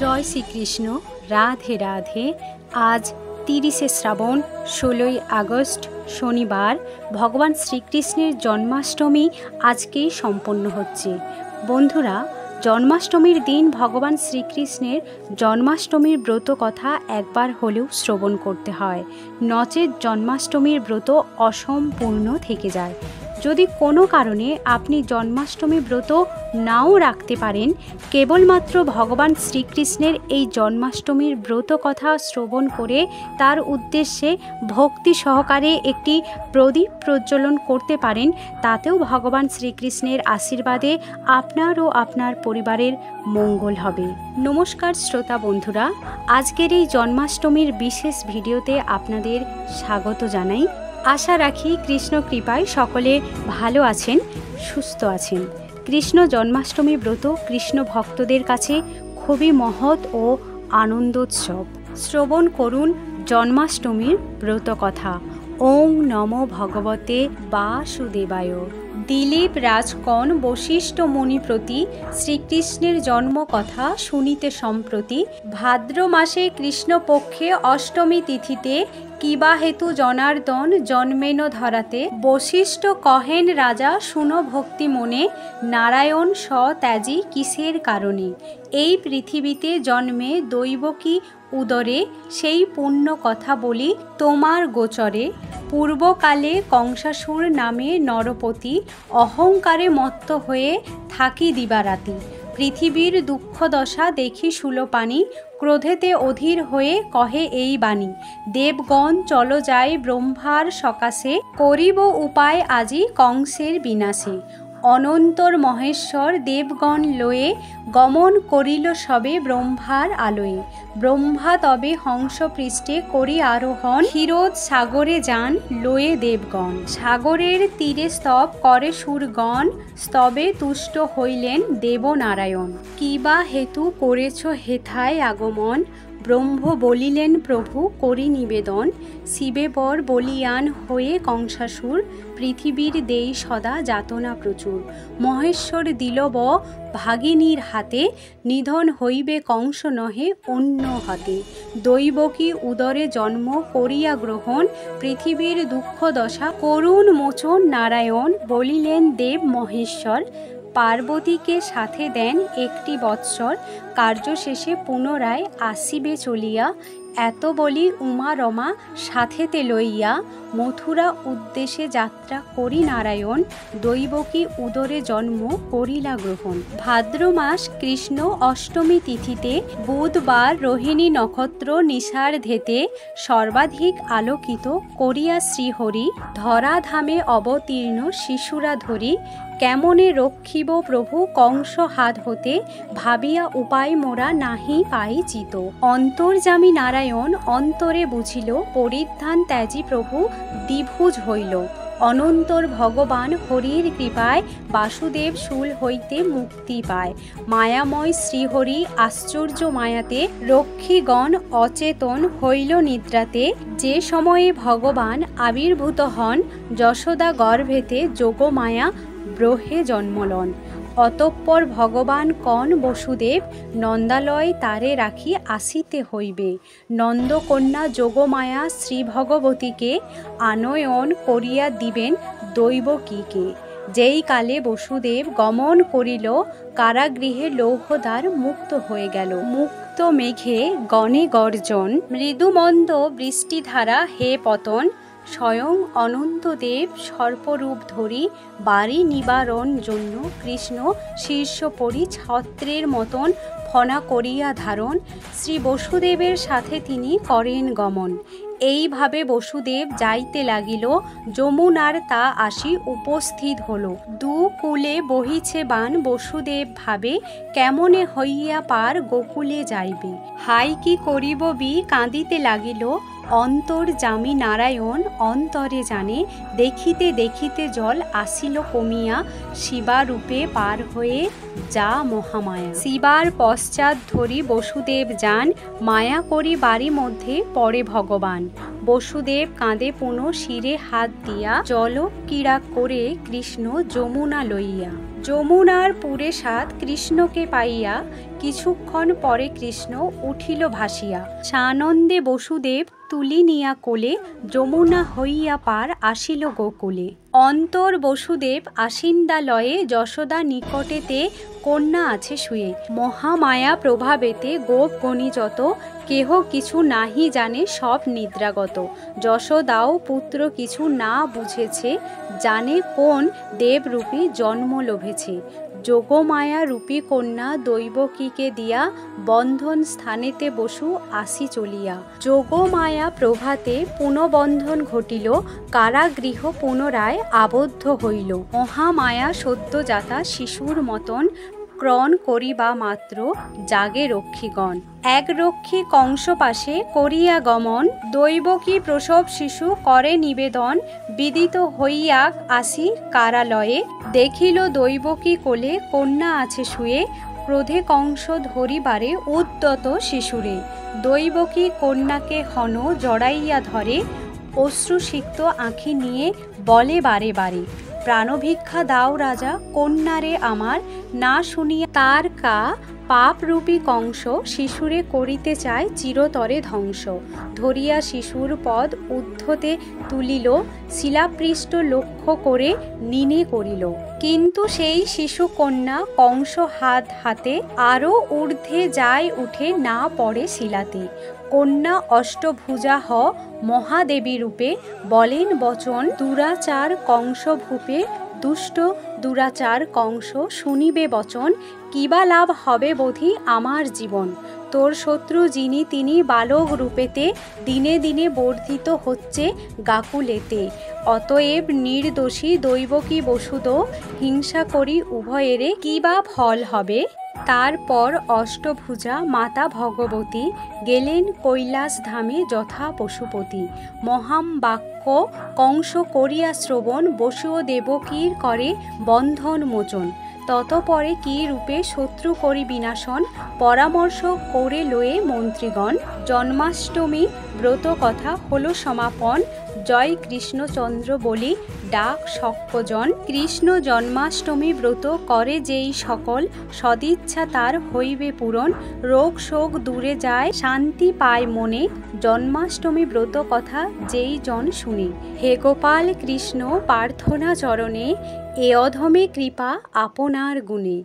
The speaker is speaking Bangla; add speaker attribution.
Speaker 1: জয় শ্রীকৃষ্ণ। রাধে রাধে। আজ 30শে শ্রাবণ, 16ই আগস্ট শনিবার। ভগবান শ্রীকৃষ্ণের জন্মাষ্টমী আজকেই সম্পন্ন হচ্ছে। বন্ধুরা, জন্মাষ্টমীর দিন ভগবান শ্রীকৃষ্ণের জন্মাষ্টমীর ব্রত কথা একবার হলেও শ্রবণ করতে হয়, নচেৎ জন্মাষ্টমীর ব্রত অসম্পূর্ণ থেকে যায়। যদি কোনো কারণে আপনি জন্মাষ্টমী ব্রত নাও রাখতে পারেন, কেবলমাত্র ভগবান শ্রীকৃষ্ণের এই জন্মাষ্টমীর ব্রত কথা শ্রবণ করে তার উদ্দেশ্যে ভক্তি সহকারে একটি প্রদীপ প্রজ্বলন করতে পারেন, তাতেও ভগবান শ্রীকৃষ্ণের আশীর্বাদে আপনার ও আপনার পরিবারের মঙ্গল হবে। নমস্কার শ্রোতা বন্ধুরা, আজকের এই জন্মাষ্টমীর বিশেষ ভিডিওতে আপনাদের স্বাগত জানাই। আশা রাখি কৃষ্ণ কৃপায় সকলে ভালো আছেন, সুস্থ আছেন। কৃষ্ণ জন্মাষ্টমী ব্রত কৃষ্ণ ভক্তদের কাছে খুবই মহৎ ও আনন্দোৎসব। শ্রবণ করুন জন্মাষ্টমীর ব্রত কথা। ওং নমো ভগবতে বাসুদেবায়। দিলীপ রাজকন বশিষ্ঠ মুনি প্রতি শ্রীকৃষ্ণের জন্ম কথা শুনিতে সম্প্রতি। ভাদ্র মাসে কৃষ্ণপক্ষে অষ্টমী তিথিতে কিবা হেতু জনার্দন জন্মেন ধরাতে। বশিষ্ঠ কহেন রাজা শুনো ভক্তি মনে, নারায়ণ স ত্যাজি কিসের কারণে। এই পৃথিবীতে জন্মে দৈবকী উদরে, সেই পুণ্য কথা বলি তোমার গোচরে। পূর্বকালে কংসাসুর নামে নরপতি, অহংকারে মত্ত হয়ে থাকি দিবারাতি। পৃথিবীর দুঃখ দশা দেখি শূলপাণি, ক্রোধেতে অধীর হয়ে কহে এই বাণী। দেবগণ চলো যাই ব্রহ্মার সকাশে, করিব উপায় আজি কংসের বিনাশে। অনন্তর মহেশ্বর দেবগণ লয়ে, গমন করিল সবে ব্রহ্মার আলোয়ে। ব্রহ্মা তবে হংস পৃষ্ঠে করি আরোহণ, ক্ষীরোদ সাগরে যান লয়ে দেবগণ। সাগরের তীরে স্তব করে সুরগণ, স্তবে তুষ্ট হইলেন দেবনারায়ণ। কিবা হেতু করেছ হেথায় আগমন, ব্রহ্ম বলিলেন প্রভু করি নিবেদন। শিবে বর বলিয়ান হয়ে কংসাসুর, পৃথিবীর দেই সদা যাতনা প্রচুর। মহেশ্বর দিলব ভাগিনীর হাতে, নিধন হইবে কংস নহে অন্য হাতে। দৈবকী উদরে জন্ম করিয়া গ্রহণ, পৃথিবীর দুঃখ দশা করুণ মোচন নারায়ণ। বলিলেন দেব মহেশ্বর, পার্বতীকে সাথে দেন একটি বৎসর, কার্য শেষে পুনরায় আসিবে চলিয়া। এত বলি উমা রমা সাথেতে লইয়া, মথুরা উদ্দেশ্যে যাত্রা করি নারায়ণ। দৈবকী উদরে জন্ম করিলা গ্রহণ। ভাদ্র মাস কৃষ্ণ অষ্টমী তিথিতে, বুধবার রোহিণী নক্ষত্র নিশার্ধেতে, সর্বাধিক আলোকিত করিয়া শ্রীহরি। ধরাধামে অবতীর্ণ শিশুরা ধরি, কেমনে রক্ষিব প্রভু কংস হাত হতে। ভাবিয়া উপায় মোরা নাহি পাই চিত, অন্তর্যামী নারায়ণ অন্তরে বুঝিল। পরিধান ত্যাজি প্রভু দ্বিভুজ হইল। অনন্তর ভগবান হরির কৃপায়, বাসুদেব শূল হইতে মুক্তি পায়। মায়াময় শ্রীহরি আশ্চর্য মায়াতে, রক্ষীগণ অচেতন হইল নিদ্রাতে। যে সময়ে ভগবান আবির্ভূত হন, যশোদা গর্ভেতে যোগমায়া ব্রহে জন্মলন। অতঃপর ভগবান কন বসুদেব, নন্দালয় তারে রাখি আসিতে হইবে। নন্দকন্যা যোগমায়া শ্রী ভগবতীকে, আনয়ন করিয়া দিবেন দৈবকীকে। যেই কালে বসুদেব গমন করিল, কারাগৃহে লৌহদ্বার মুক্ত হয়ে গেল। মুক্ত মেঘে গণে গর্জন, মৃদুমন্দ বৃষ্টিধারা হে পতন। স্বয়ং অনন্তদেব সর্পরূপ ধরি, বাড়ি নিবারণ জন্য কৃষ্ণ শীর্ষ পরি ছত্রের মতন ফনা করিয়া ধারণ। শ্রী বসুদেবের সাথে তিনি করেন গমন। এইভাবে বসুদেব যাইতে লাগিল, যমুনার তা আসি উপস্থিত হল। দু কূলে বহিছে বান বসুদেব ভাবে, কেমনে হইয়া পার গোকুলে যাইবে। হাই কি করিব বি কাঁদিতে লাগিল, অন্তর্যামী নারায়ণ অন্তরে জানে। দেখিতে দেখিতে জল আসিল কমিয়া, শিবারূপে পার হয়ে যা মহামায়া। শিবার পশ্চাৎ ধরি বসুদেব যান, মায়া করি বাড়ি মধ্যে পড়ে ভগবান। বসুদেব কাঁদে পুনঃ শিরে হাত দিয়া, জল ক্রীড়া করে কৃষ্ণ যমুনা লইয়া। যমুনার পুরে সাত কৃষ্ণকে পাইয়া কিছুক্ষণ পরে কৃষ্ণ উঠিল ভাসিয়া। সানন্দে বসুদেব তুলি নিয়া কোলে যমুনা হইয়া পার আসিল গোকুলে। অন্তর বসুদেব আসিন্দালয়ে যশোদা নিকটেতে কন্যা আছে শুয়ে। মহামায়া প্রভাবেতে গোপ গণি যত কেহ কিছু নাহি জানে সব নিদ্রাগত। যশোদাও পুত্র কিছু না বুঝেছে জানে কোন দেবরূপী জন্ম লোভেছে। যোগমায়া রূপী কন্যা দৈবকীকে দিয়া বন্ধন স্থানেতে বসু আসি চলিয়া। যোগমায়া প্রভাতে পুনবন্ধন ঘটিল কারাগৃহ পুনরায় আবদ্ধ হইল। মহামায়া সদ্যজাতা শিশুর মতন ক্রণ করিবা মাত্র জাগে রক্ষীগণ। এক রক্ষী কংস পাশে করিয়া গমন দৈবকী প্রসব শিশু করে নিবেদন। বিদিত হইয়া আসি কারালয়ে দেখিল দৈবকী কোলে কন্যা আছে শুয়ে। ক্রোধে কংস ধরিবারে উদ্যত শিশুরে দৈবকী কন্যাকে হন জড়াইয়া ধরে। অশ্রুসিক্ত আঁখি নিয়ে বলে বারে বারে প্রাণভিক্ষা দাও রাজা কন্যারে আমার। না শুনিয়া তার কা পাপরূপী কংস শিশুরে করিতে চায় চিরতরে ধ্বংস। ধরিয়া শিশুর পদ ঊর্ধ্বতে তুলিল শিলাপৃষ্ঠ লক্ষ্য করে নিনে করিল। কিন্তু সেই শিশু কন্যা কংস হাত হাতে আরও ঊর্ধ্বে যায় উঠে না পড়ে শিলাতে। কন্যা অষ্টভুজা হ মহাদেবী রূপে বলেন বচন দুরাচার কংস ভূপে। দুষ্ট দুরাচার কংস শুনিবে বচন কিবা লাভ হবে বোধি আমার জীবন। তোর শত্রু যিনি তিনি বালক রূপেতে দিনে দিনে বর্ধিত হচ্ছে গাকুলেতে। অতএব নির্দোষী দৈবকী বসুদ হিংসা করি উভয়েরে কিবা ফল হবে। তারপর অষ্টভুজা মাতা ভগবতী গেলেন কৈলাস ধামে যথা পশুপতি। মহাম বাক্য কংস করিয়া শ্রবণ বসু দেবকীর করে বন্ধন মোচন। ততপরে কি রূপে শত্রু করি বিনাশন পরামর্শ করে লয়ে মন্ত্রীগণ। জন্মাষ্টমী ব্রত কথা হলো সমাপন জয় কৃষ্ণচন্দ্র বলি ডাক সকজন। কৃষ্ণ জন্মাষ্টমী ব্রত করে যেই সকল সদিচ্ছা তার হইবে পূরণ। রোগ শোক দূরে যায় শান্তি পায় মনে জন্মাষ্টমী ব্রত কথা যেই জন শুনে। হে গোপাল কৃষ্ণ প্রার্থনা চরণে এ অধমে কৃপা আপনার গুণে।